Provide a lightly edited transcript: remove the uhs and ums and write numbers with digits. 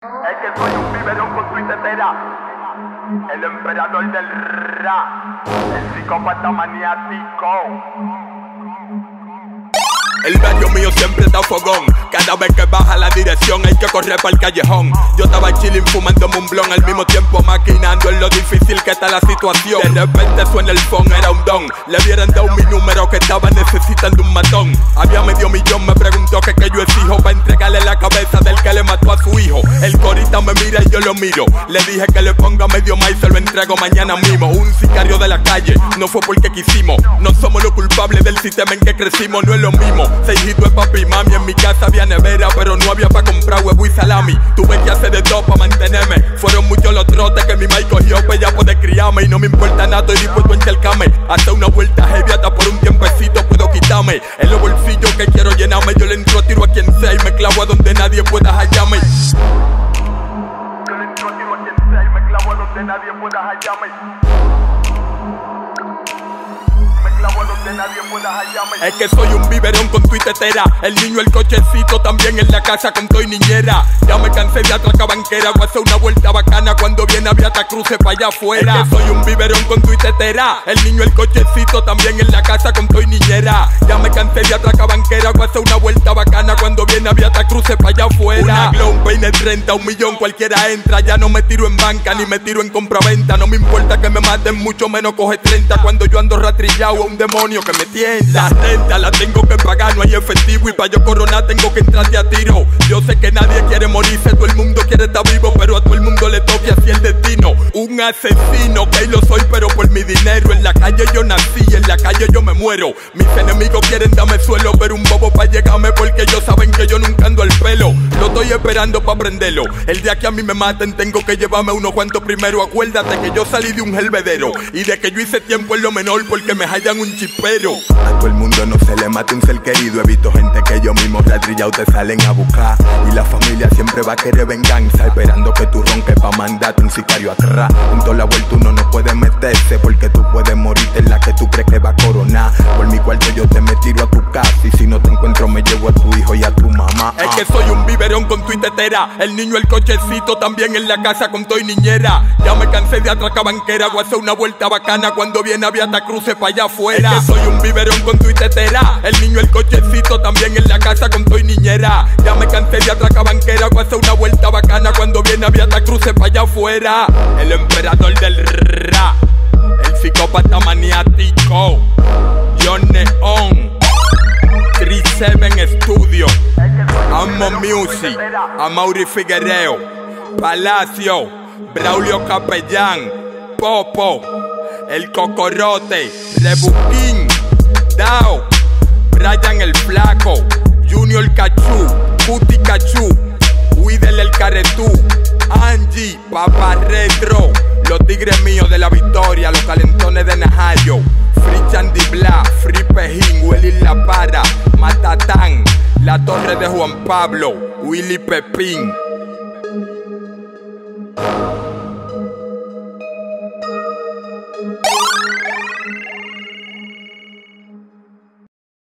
Es que soy un biberón con tuitetera, el emperador del rap, el psicópata maniático. El barrio mío siempre está fogón. Cada vez que baja la dirección hay que correr para el callejón. Yo estaba chilling fumándome un blon, al mismo tiempo maquinando en lo difícil que está la situación. De repente suena el phone, era un don. Le hubieran dado mi número que estaba necesitando un matón. Había medio millón, me preguntó que yo exijo para entregarle la cabeza del que le mató a su hijo. El corita me mira y yo lo miro. Le dije que le ponga medio más y se lo entrego mañana mismo. Un sicario de la calle, no fue porque quisimos. No somos los culpables del sistema en que crecimos, no es lo mismo. 6 hijitos de papi y mami, en mi casa había nevera, pero no había para comprar huevo y salami. Tuve que hacer de todo para mantenerme. Fueron muchos los trotes que mi maíz cogió para ya poder criarme. Y no me importa nada, estoy dispuesto a encharcarme. Hacer una vuelta heavy hasta por un tiempecito puedo quitarme. En los bolsillos que quiero llenarme, yo le entro tiro a quien sea y me clavo a donde nadie pueda hallarme. Yo le entro tiro a quien sea y me clavo a donde nadie pueda hallarme. Es que soy un biberón con tuitetera, el niño el cochecito, también en la casa con toy niñera. Ya me cansé de atracar banquera, voy a hacer una vuelta bacana cuando viene a Beata Cruce para allá afuera. Es que soy un biberón con tuitetera, el niño el cochecito, también en la casa con toy niñera. Ya me cansé de atracar banquera, voy a hacer una vuelta bacana cuando viene a Beata Cruce para allá afuera. Una glow, un peine 30, 1 millón cualquiera entra. Ya no me tiro en banca ni me tiro en compraventa. No me importa que me maten, mucho menos coge 30 cuando yo ando ratrillado a un demonio que me tienda. La renta la tengo que pagar, no hay efectivo, y pa' yo coronar tengo que entrarte a tiro. Yo sé que nadie quiere morirse, todo el mundo quiere estar vivo, pero a todo el mundo le toca así el destino. Un asesino que lo soy, pero por mi dinero. En la calle yo nací, en la calle yo me muero. Mis enemigos quieren darme suelo, pero un bobo pa' llegarme porque ellos saben que yo nunca ando al pelo. Lo estoy esperando pa' prenderlo. El día que a mí me maten tengo que llevarme unos cuantos primero. Acuérdate que yo salí de un helvedero y de que yo hice tiempo en lo menor porque me hallan un chipero. A todo el mundo no se le mate un ser querido. He visto gente que yo mismo ratrillado te salen a buscar. Y la familia siempre va a querer venganza, esperando que tú ronques pa' mandarte un sicario atrás. En toda la vuelta uno no puede meterse, porque tú puedes morirte en la que tú crees que va a coronar. Por mi cuarto yo te me tiro a tu casa, y si no te encuentro me llevo a tu hijo y a tu mamá. Es que soy un biberón con tuitetera, el niño el cochecito, también en la casa con toy niñera. Ya me cansé de atracar banquera, voy a hacer una vuelta bacana cuando viene a Beata Cruce para allá afuera. Es que soy un biberón con tuitetera, el niño el cochecito, también en la casa con toy niñera. Ya me cansé de atracar banquera, voy a hacer una vuelta bacana cuando viene a Beata Cruce para allá afuera. El emperador del rap, el psicópata maniático, John Neon, 37 Studio, Amo Music, Amaury Figuereo, Palacio, Braulio Capellán, Popo, El Cocorote, Rebuquín, Dao, Brian el Flaco, Junior Cachú, Puti Cachú, Widel el Caretú, Angie, Papa Retro, los tigres míos de la Victoria, los calentones de Najayo, Free Chandy Bla, Free Pejín, Willy La Para, Matatán, La Torre de Juan Pablo, Willy Pepín.